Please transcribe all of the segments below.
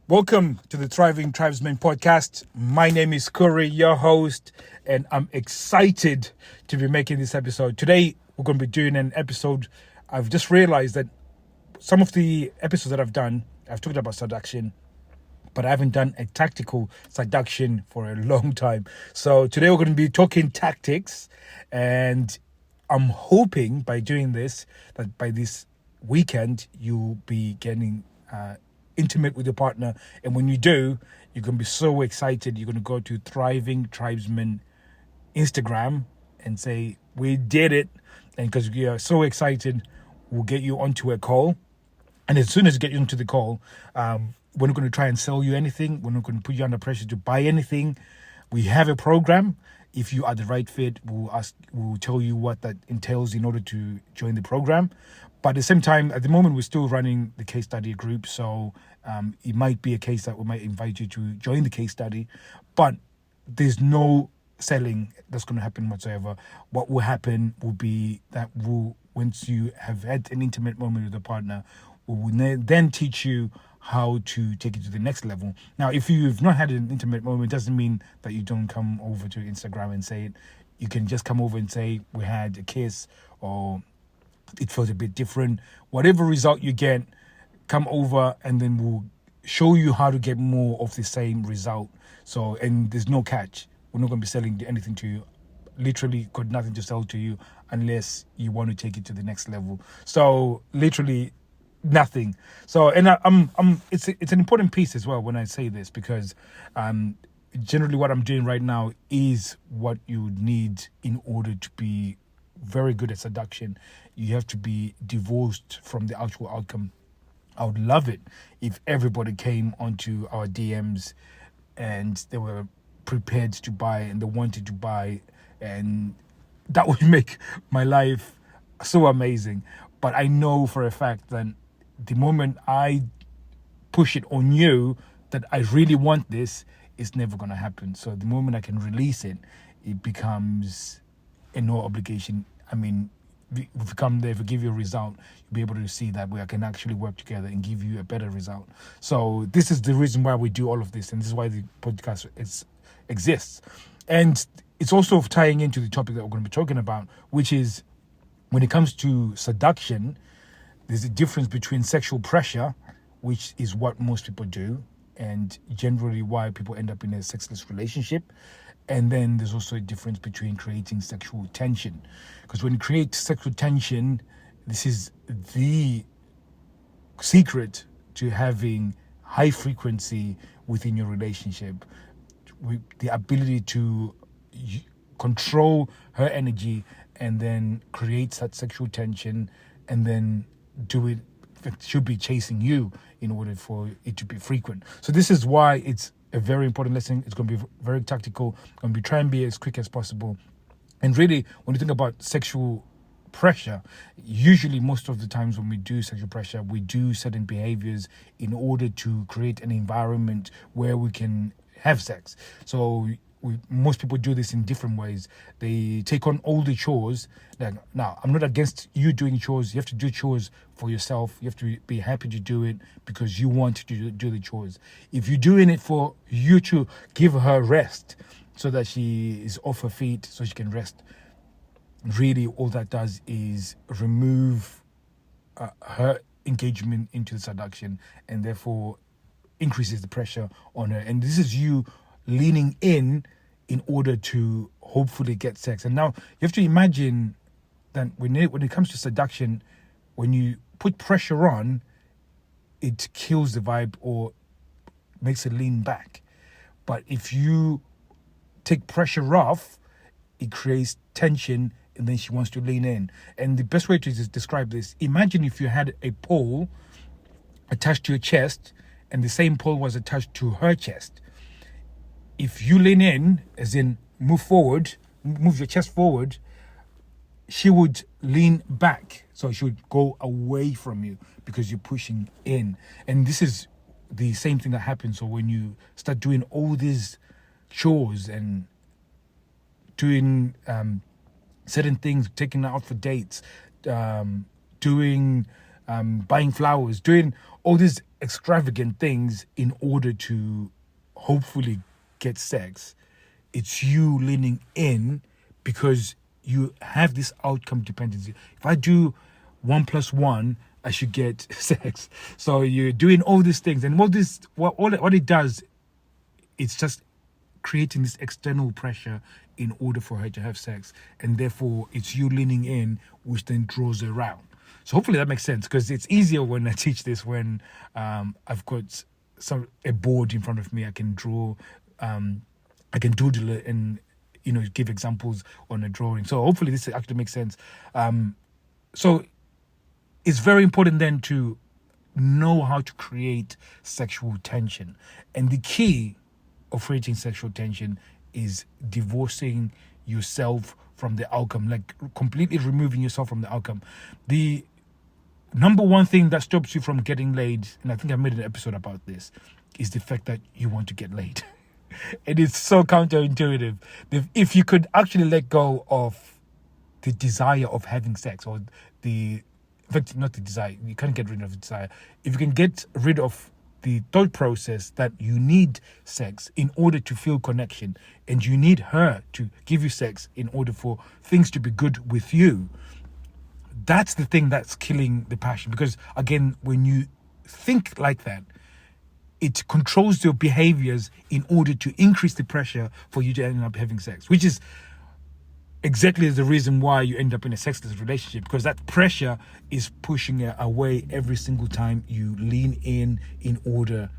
Welcome to the Thriving Tribesmen podcast. My name is Corey, your host, and I'm excited to be making this episode. Today, we're going to be doing an episode. I've just realized that some of the episodes that I've done, I've talked about seduction, but I haven't done a tactical seduction for a long time. So today, we're going to be talking tactics, and I'm hoping by doing this, that by this weekend, you'll be getting intimate with your partner, and when you do, you're going to be so excited. You're going to go to Thriving Tribesmen Instagram and say, we did it. And because we are so excited, we'll get you onto a call. And as soon as you get you into the call, we're not going to try and sell you anything. We're not going to put you under pressure to buy anything. We have a program. If you are the right fit, we'll tell you what that entails in order to join the program. But at the same time, at the moment, we're still running the case study group. So it might be a case that we might invite you to join the case study. But there's no selling that's going to happen whatsoever. What will happen will be that once you have had an intimate moment with a partner, we will then teach you how to take it to the next level. Now, if you've not had an intimate moment, it doesn't mean that you don't come over to Instagram and say it. You can just come over and say, we had a kiss, or it felt a bit different. Whatever result you get, come over and then we'll show you how to get more of the same result. So, and there's no catch. We're not going to be selling anything to you. Literally got nothing to sell to you unless you want to take it to the next level. So literally nothing. So, and it's an important piece as well when I say this, because generally what I'm doing right now is what you need in order to be very good at seduction. You have to be divorced from the actual outcome. I would love it if everybody came onto our DMs and they were prepared to buy and they wanted to buy, and that would make my life so amazing. But I know for a fact that the moment I push it on you that I really want this, it's never going to happen. So the moment I can release it, it becomes a no obligation. I mean, if you come there, if we give you a result, you'll be able to see that we can actually work together and give you a better result. So this is the reason why we do all of this, and this is why the podcast exists. And it's also tying into the topic that we're going to be talking about, which is when it comes to seduction, there's a difference between sexual pressure, which is what most people do, and generally why people end up in a sexless relationship. And then there's also a difference between creating sexual tension. Because when you create sexual tension, this is the secret to having high frequency within your relationship. The ability to control her energy and then create that sexual tension, and then do it. It should be chasing you in order for it to be frequent. So this is why it's a very important lesson. It's going to be very tactical. I'm going to try and be as quick as possible. And really, when you think about sexual pressure, usually most of the times when we do sexual pressure, we do certain behaviors in order to create an environment where we can have sex. So most people do this in different ways. They take on all the chores. Now, I'm not against you doing chores. You have to do chores for yourself. You have to be happy to do it because you want to do the chores. If you're doing it for you to give her rest so that she is off her feet so she can rest, really all that does is remove her engagement into the seduction, and therefore increases the pressure on her. And this is you leaning in order to hopefully get sex. And now you have to imagine that when it comes to seduction, when you put pressure on, it kills the vibe or makes it lean back. But if you take pressure off, it creates tension, and then she wants to lean in. And the best way to describe this, imagine if you had a pole attached to your chest and the same pole was attached to her chest. If you lean in, as in move your chest forward, she would lean back. So she would go away from you because you're pushing in. And this is the same thing that happens. So when you start doing all these chores and doing certain things, taking her out for dates, doing buying flowers, doing all these extravagant things in order to hopefully get sex. It's you leaning in because you have this outcome dependency. If I do 1+1, I should get sex. So you're doing all these things, and what it does, it's just creating this external pressure in order for her to have sex, and therefore it's you leaning in, which then draws her around. So hopefully that makes sense, because it's easier when I teach this when I've got a board in front of me. I can draw, I can doodle it, and give examples on a drawing. So hopefully this actually makes sense. So it's very important then to know how to create sexual tension, and the key of creating sexual tension is divorcing yourself from the outcome, like completely removing yourself from the outcome. The number one thing that stops you from getting laid, and I think I made an episode about this, is the fact that you want to get laid. And it's so counterintuitive. If you could actually let go of the desire of having sex, or in fact, not the desire, you can't get rid of the desire. If you can get rid of the thought process that you need sex in order to feel connection, and you need her to give you sex in order for things to be good with you, that's the thing that's killing the passion. Because again, when you think like that, it controls your behaviors in order to increase the pressure for you to end up having sex, which is exactly the reason why you end up in a sexless relationship, because that pressure is pushing it away every single time you lean in order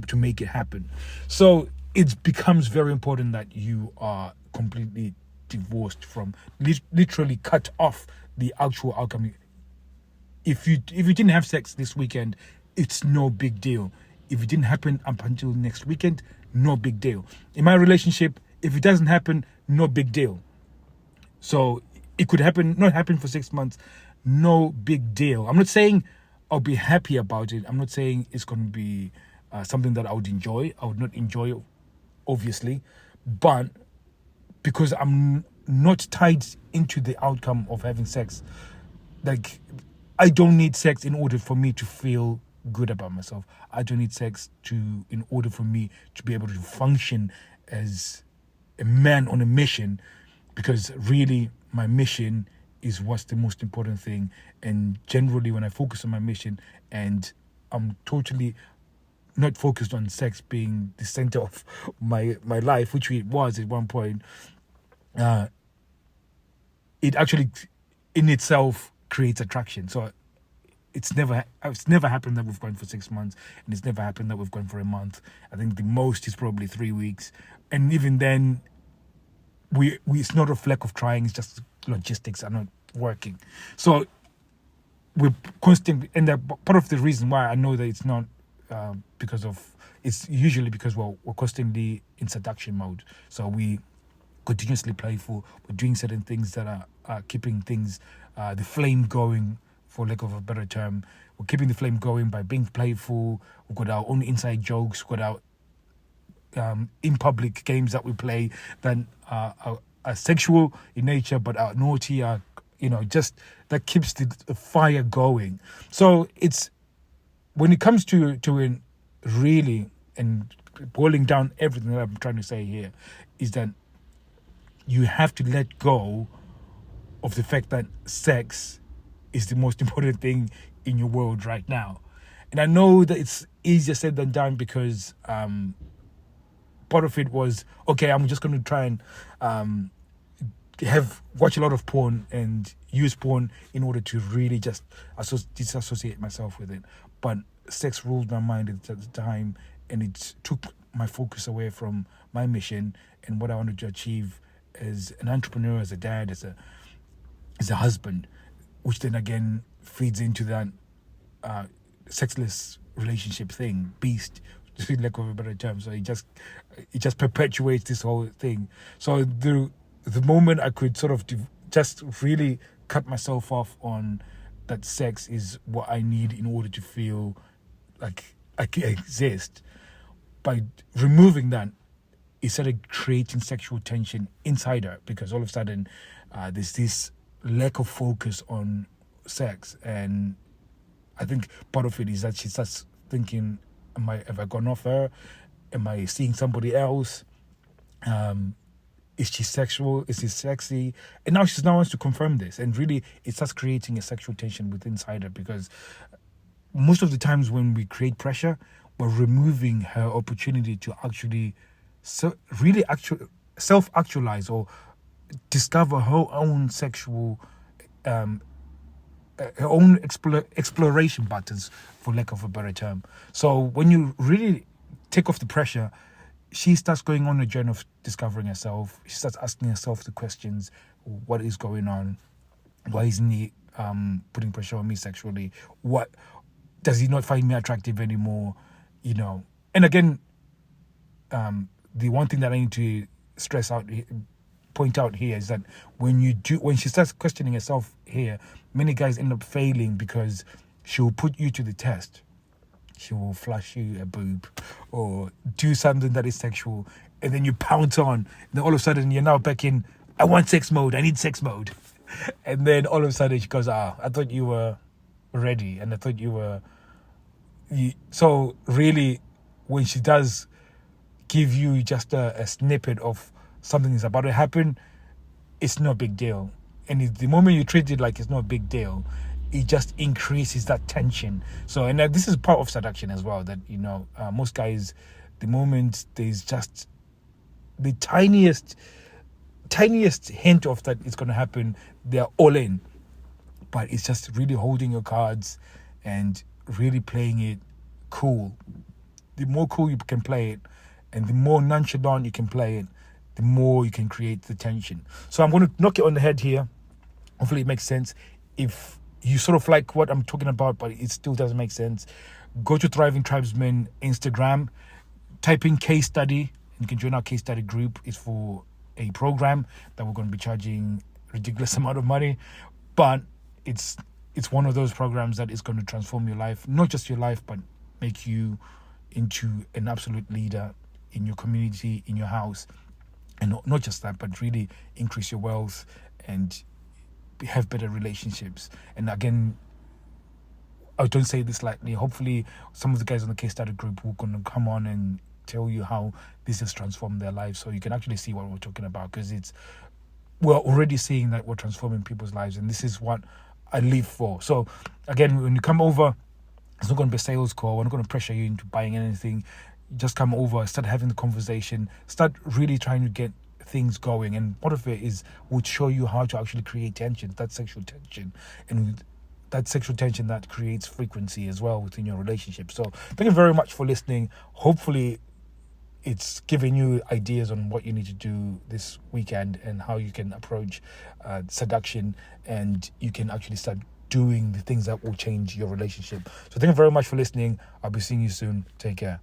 to make it happen. So it becomes very important that you are completely divorced from, literally cut off the actual outcome. If you didn't have sex this weekend, it's no big deal. If it didn't happen up until next weekend, no big deal. In my relationship, if it doesn't happen, no big deal. So it could not happen for 6 months, no big deal. I'm not saying I'll be happy about it. I'm not saying it's going to be something that I would enjoy. I would not enjoy it, obviously. But because I'm not tied into the outcome of having sex, like, I don't need sex in order for me to feel good about myself. I don't need sex in order for me to be able to function as a man on a mission, because really my mission is what's the most important thing. And generally when I focus on my mission and I'm totally not focused on sex being the center of my life, which it was at one point, it actually in itself creates attraction. So it's never happened that we've gone for 6 months, and it's never happened that we've gone for a month. I think the most is probably 3 weeks, and even then, it's not a lack of trying. It's just logistics are not working. So we're constantly, and part of the reason why I know that it's not it's usually because we're constantly in seduction mode. So we continuously playful. We're doing certain things that are keeping things the flame going, for lack of a better term. We're keeping the flame going by being playful. We've got our own inside jokes. We've got our in public games that we play that are sexual in nature, but are naughty, just that keeps the fire going. So it's, when it comes to it really, and boiling down everything that I'm trying to say here, is that you have to let go of the fact that sex is the most important thing in your world right now. And I know that it's easier said than done, because part of it was, okay, I'm just going to try and watch a lot of porn and use porn in order to really just disassociate myself with it. But sex ruled my mind at the time, and it took my focus away from my mission and what I wanted to achieve as an entrepreneur, as a dad, as a husband, which then again feeds into that sexless relationship thing, beast, to lack of a better term. So it just perpetuates this whole thing. So the moment I could sort of just really cut myself off on that sex is what I need in order to feel like I can exist, by removing that, it started creating sexual tension inside her, because all of a sudden there's this lack of focus on sex, and I think part of it is that she starts thinking, have I gone off her? Am I seeing somebody else? Is she sexual? Is she sexy? And now she now wants to confirm this. And really, it starts creating a sexual tension within inside her, because most of the times when we create pressure, we're removing her opportunity to actually self-actualize or discover her own sexual, her own exploration patterns, for lack of a better term. So when you really take off the pressure, she starts going on a journey of discovering herself. She starts asking herself the questions: what is going on? Why isn't he putting pressure on me sexually? What does he not find me attractive anymore? And again, the one thing that I need to point out here is that when she starts questioning herself here, many guys end up failing because she'll put you to the test. She will flash you a boob or do something that is sexual, and then you pounce on. And then all of a sudden, you're now back in, I want sex mode. I need sex mode. And then all of a sudden, she goes, I thought you were ready. And I thought you were... So really, when she does give you just a snippet of something that's about to happen, it's no big deal. And the moment you treat it like it's not a big deal, it just increases that tension. So, and this is part of seduction as well, that, most guys, the moment there's just the tiniest hint of that it's going to happen, they're all in. But it's just really holding your cards and really playing it cool. The more cool you can play it, and the more nonchalant you can play it, the more you can create the tension. So I'm going to knock it on the head here. Hopefully it makes sense. If you sort of like what I'm talking about, but it still doesn't make sense, go to Thriving Tribesmen Instagram, type in case study. You can join our case study group. It's for a program that we're going to be charging a ridiculous amount of money, but it's one of those programs that is going to transform your life, not just your life, but make you into an absolute leader in your community, in your house. And not just that, but really increase your wealth and have better relationships. And again, I don't say this lightly. Hopefully some of the guys on the case study group will going to come on and tell you how this has transformed their lives, so you can actually see what we're talking about, because we're already seeing that we're transforming people's lives, and this is what I live for. So again, when you come over, it's not going to be a sales call. We're not going to pressure you into buying anything. Just come over, start having the conversation, start really trying to get things going. And part of it would show you how to actually create tension, that sexual tension, and that sexual tension that creates frequency as well within your relationship. So thank you very much for listening. Hopefully it's giving you ideas on what you need to do this weekend and how you can approach seduction, and you can actually start doing the things that will change your relationship. So thank you very much for listening. I'll be seeing you soon. Take care.